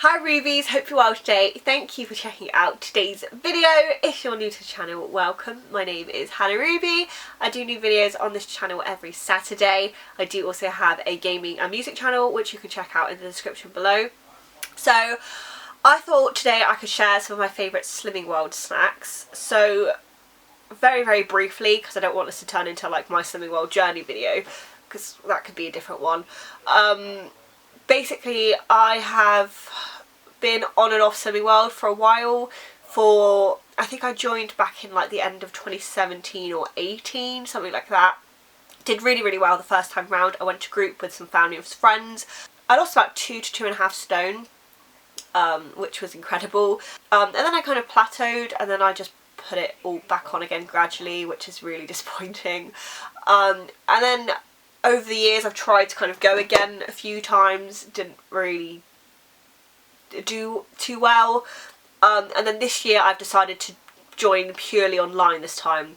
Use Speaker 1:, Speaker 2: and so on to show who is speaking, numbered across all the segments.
Speaker 1: Hi Rubies, hope you're well today. Thank you for checking out today's video. If you're new to the channel, welcome. My name is Hannah Ruby. I do new videos on this channel every Saturday. I do also have a gaming and music channel which you can check out in the description below. So I thought today I could share some of my favourite Slimming World snacks. So very briefly, because I don't want this to turn into like my Slimming World journey video, because that could be a different one. Basically, I have been on and off Slimming World for a while. I think I joined back in like the end of 2017 or 18, something like that. Did really well the first time round. I went to group with some family and friends. I lost about 2 to 2.5 stone, which was incredible. And then I kind of plateaued, and then I just put it all back on again gradually, which is really disappointing. And then over the years I've tried to kind of go again a few times, didn't really do too well. And then this year I've decided to join purely online this time,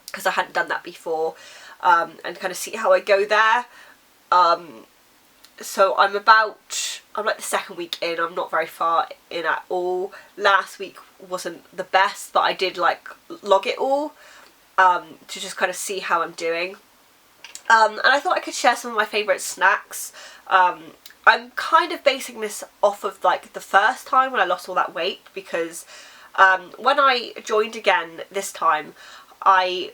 Speaker 1: because I hadn't done that before, and kind of see how I go there. So I'm like the second week in, I'm not very far in at all. Last week wasn't the best, but I did like log it all to just kind of see how I'm doing. And I thought I could share some of my favourite snacks. I'm kind of basing this off of like the first time when I lost all that weight, because when I joined again this time, I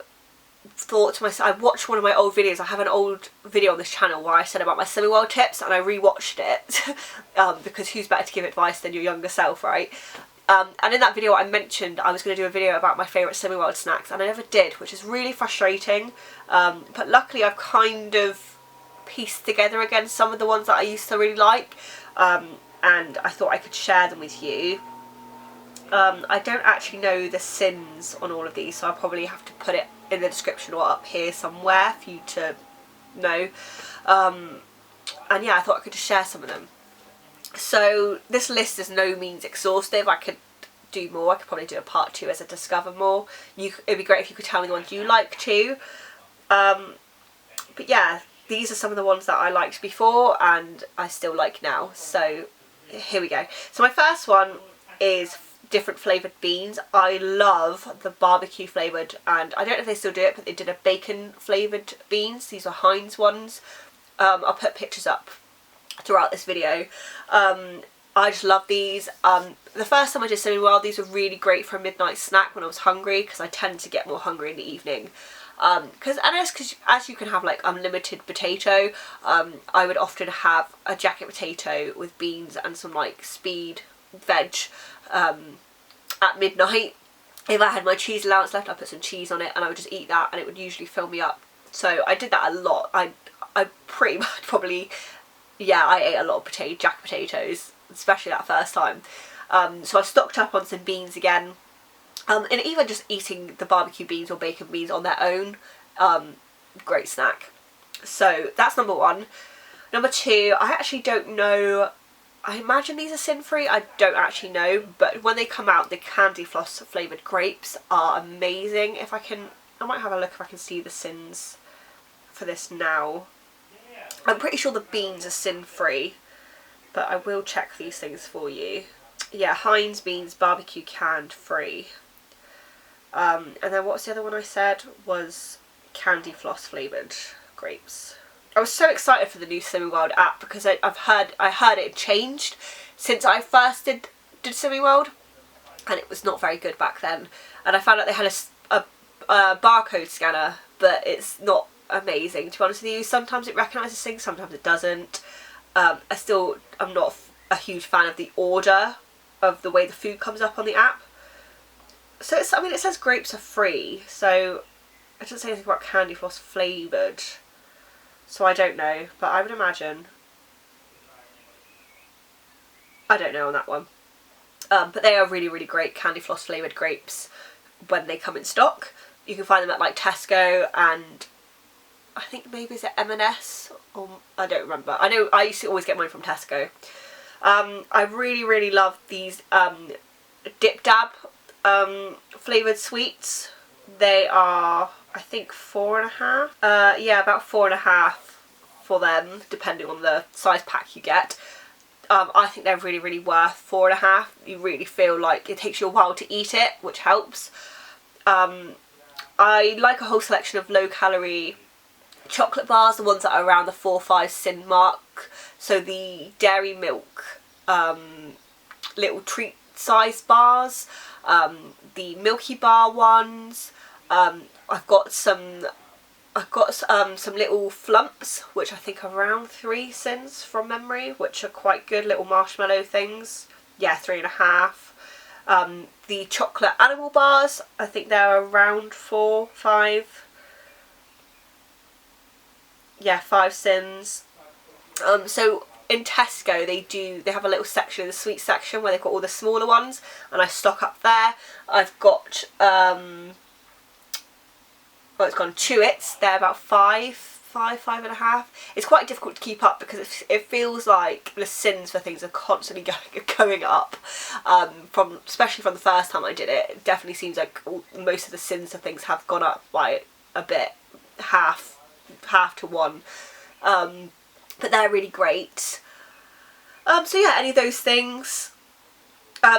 Speaker 1: thought to myself, I watched one of my old videos. I have an old video on this channel where I said about my Slimming World tips, and I rewatched it because who's better to give advice than your younger self, right? And in that video I mentioned I was going to do a video about my favourite Slimming World snacks, and I never did, which is really frustrating. But luckily I've kind of pieced together again some of the ones that I used to really like, and I thought I could share them with you. I don't actually know the sins on all of these, so I'll probably have to put it in the description or up here somewhere for you to know. And yeah, I thought I could just share some of them. So this list is no means exhaustive. I could do more. I could probably do a part 2 as I discover more. It'd be great if you could tell me the ones you like too. But yeah, these are some of the ones that I liked before and I still like now. So here we go. So my first one is different flavoured beans. I love the barbecue flavoured, and I don't know if they still do it, but they did a bacon flavoured beans. These are Heinz ones. I'll put pictures up throughout this video. I just love these. The first time I did Slimming World, these were really great for a midnight snack when I was hungry, because I tend to get more hungry in the evening. Because as you can have like unlimited potato, I would often have a jacket potato with beans and some like speed veg at midnight. If I had my cheese allowance left, I'd put some cheese on it and I would just eat that, and it would usually fill me up. So I did that a lot. I pretty much probably, yeah, I ate a lot of jacket potatoes, especially that first time. So I stocked up on some beans again. And even just eating the barbecue beans or bacon beans on their own, great snack. So that's number 1. Number 2, I actually don't know, I imagine these are sin-free, I don't actually know, but when they come out, the candy floss flavoured grapes are amazing. I might have a look if I can see the sins for this now. I'm pretty sure the beans are sin-free, but I will check these things for you. Yeah, Heinz beans, barbecue canned free. And then what's the other one I said was candy floss flavoured grapes. I was so excited for the new Slimming World app, because I heard it had changed since I first did Slimming World, and it was not very good back then. And I found out they had a barcode scanner, but it's not amazing, to be honest with you. Sometimes it recognises things, sometimes it doesn't. I'm not a huge fan of the order of the way the food comes up on the app. So it says grapes are free, so it doesn't say anything about candy floss flavoured, so I don't know, but I would imagine. I don't know on that one. But they are really great candy floss flavoured grapes when they come in stock. You can find them at like Tesco, and I think maybe is it M&S, or I don't remember. I know I used to always get mine from Tesco. I really love these Dip Dab flavoured sweets. They are, I think, 4.5. Yeah, about 4.5 for them, depending on the size pack you get. I think they're really, really worth £4.50. You really feel like it takes you a while to eat it, which helps. I like a whole selection of low-calorie chocolate bars, the ones that are around the 4-5 sin mark. So the dairy milk little treat size bars, the Milky Bar ones. I've got some little flumps, which I think are around 3 cents from memory, which are quite good, little marshmallow things. Yeah, 3.50. The chocolate animal bars, I think they're around 4, 5. Yeah, 5 cents. So in Tesco they have a little section in the sweet section where they've got all the smaller ones, and I stock up there. I've got well, it's gone Chewits. They're about 5.50. It's quite difficult to keep up because it feels like the sins for things are constantly going up. Especially from the first time I did it, it definitely seems like most of the sins for things have gone up by a bit, half to 1. But they're really great. So yeah, any of those things.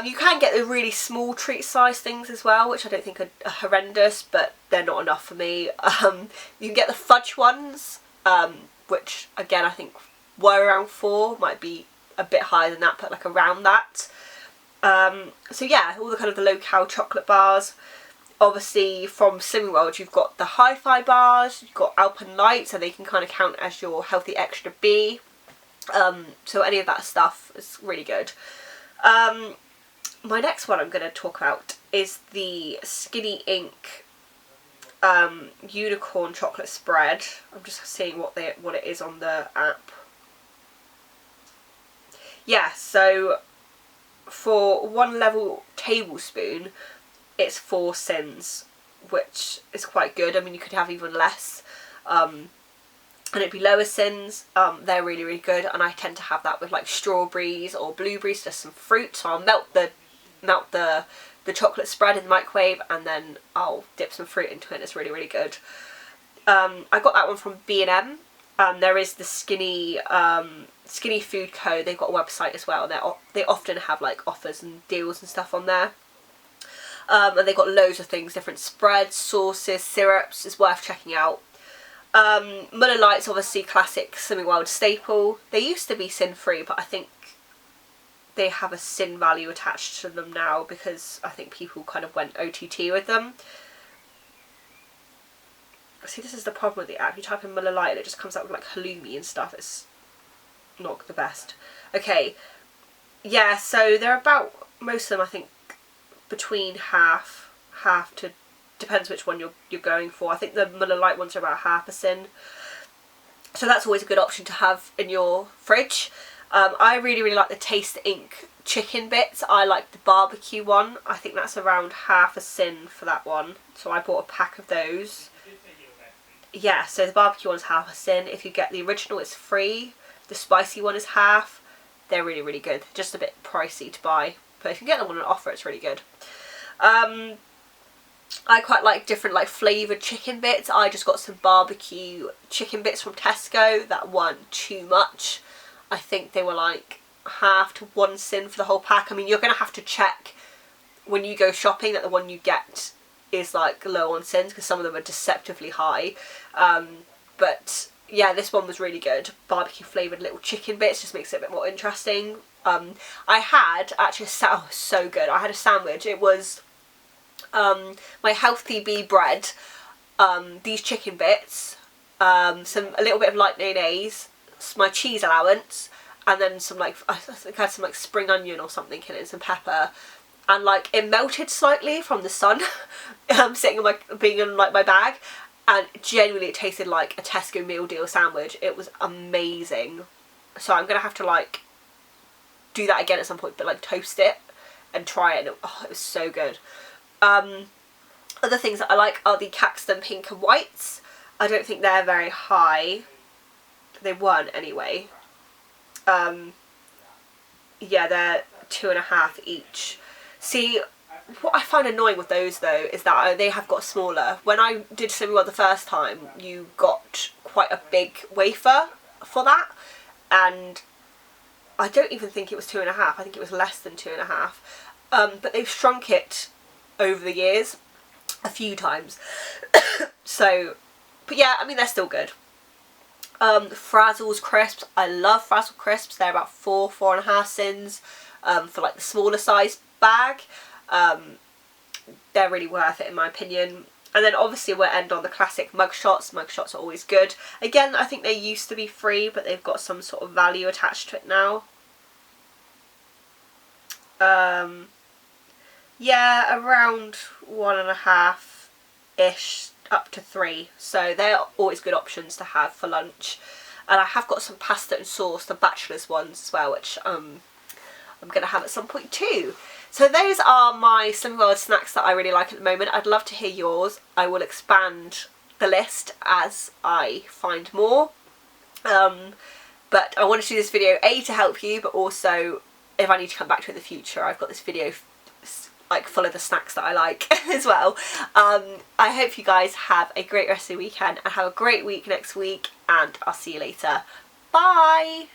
Speaker 1: You can get the really small treat size things as well, which I don't think are horrendous, but they're not enough for me. You can get the fudge ones, which again I think were around 4, might be a bit higher than that, but like around that. So yeah, all the kind of the low-cal chocolate bars. Obviously from Slimming World you've got the Hi-Fi bars, you've got Alpen Light, so they can kind of count as your healthy extra B. So any of that stuff is really good. My next one I'm going to talk about is the Skinny Ink unicorn chocolate spread. I'm just seeing what it is on the app. Yeah, so for 1 level tablespoon it's 4 cents, which is quite good. I mean, you could have even less, and it'd be lower cins. They're really, really good, and I tend to have that with like strawberries or blueberries, just some fruit. So I'll melt the chocolate spread in the microwave, and then I'll dip some fruit into it. It's really, really good. I got that one from B&M. There is the Skinny Food Co. They've got a website as well. They often have like offers and deals and stuff on there. And they've got loads of things, different spreads, sauces, syrups. It's worth checking out. Muller Lite's obviously classic Slimming World staple. They used to be sin free, but I think they have a sin value attached to them now because I think people kind of went OTT with them. See, this is the problem with the app. You type in Muller Lite and it just comes out with like halloumi and stuff. It's not the best. Okay, yeah, so they're about, most of them I think, between half to, depends which one you're going for. I think the Muller Lite ones are about half a sin. So that's always a good option to have in your fridge. I really, really like the Taste Ink chicken bits. I like the barbecue one. I think that's around half a sin for that one. So I bought a pack of those. Yeah, so the barbecue one's half a sin. If you get the original, it's free. The spicy one is half. They're really, really good. Just a bit pricey to buy, but if you get them on an offer, it's really good. I quite like different like flavoured chicken bits. I just got some barbecue chicken bits from Tesco that weren't too much. I think they were like half to 1 sin for the whole pack. I mean, you're going to have to check when you go shopping that the one you get is like low on sins, because some of them are deceptively high. But yeah, this one was really good. Barbecue flavoured little chicken bits, just makes it a bit more interesting. I had actually so good. I had a sandwich. It was my Healthy Bee bread, these chicken bits, a little bit of light mayonnaise, my cheese allowance, and then some like, I think I had some like spring onion or something in it, some pepper, and like it melted slightly from the sun, sitting on being in like my bag, and genuinely it tasted like a Tesco meal deal sandwich. It was amazing. So I'm gonna have to like do that again at some point, but like toast it and try it, and it was so good. Other things that I like are the Caxton pink and whites. I don't think they're very high. They weren't anyway. Yeah, they're 2.50 each. See, what I find annoying with those though is that they have got smaller. When I did Slimming World the first time, you got quite a big wafer for that, and I don't even think it was 2.5. I think it was less than 2.5. But they've shrunk it over the years a few times. So, but yeah, I mean, they're still good. Frazzles crisps. I love Frazzle crisps. They're about 4.5 cents for like the smaller size bag. They're really worth it in my opinion. And then obviously we'll end on the classic mug shots. Mug shots are always good. Again, I think they used to be free, but they've got some sort of value attached to it now. Yeah, around 1.5-ish up to 3. So they're always good options to have for lunch. And I have got some pasta and sauce, the bachelor's ones as well, which I'm going to have at some point too. So those are my Slimming World snacks that I really like at the moment. I'd love to hear yours. I will expand the list as I find more. But I wanted to do this video, A, to help you, but also if I need to come back to it in the future, I've got this video like full of the snacks that I like as well. I hope you guys have a great rest of the weekend and have a great week next week, and I'll see you later. Bye!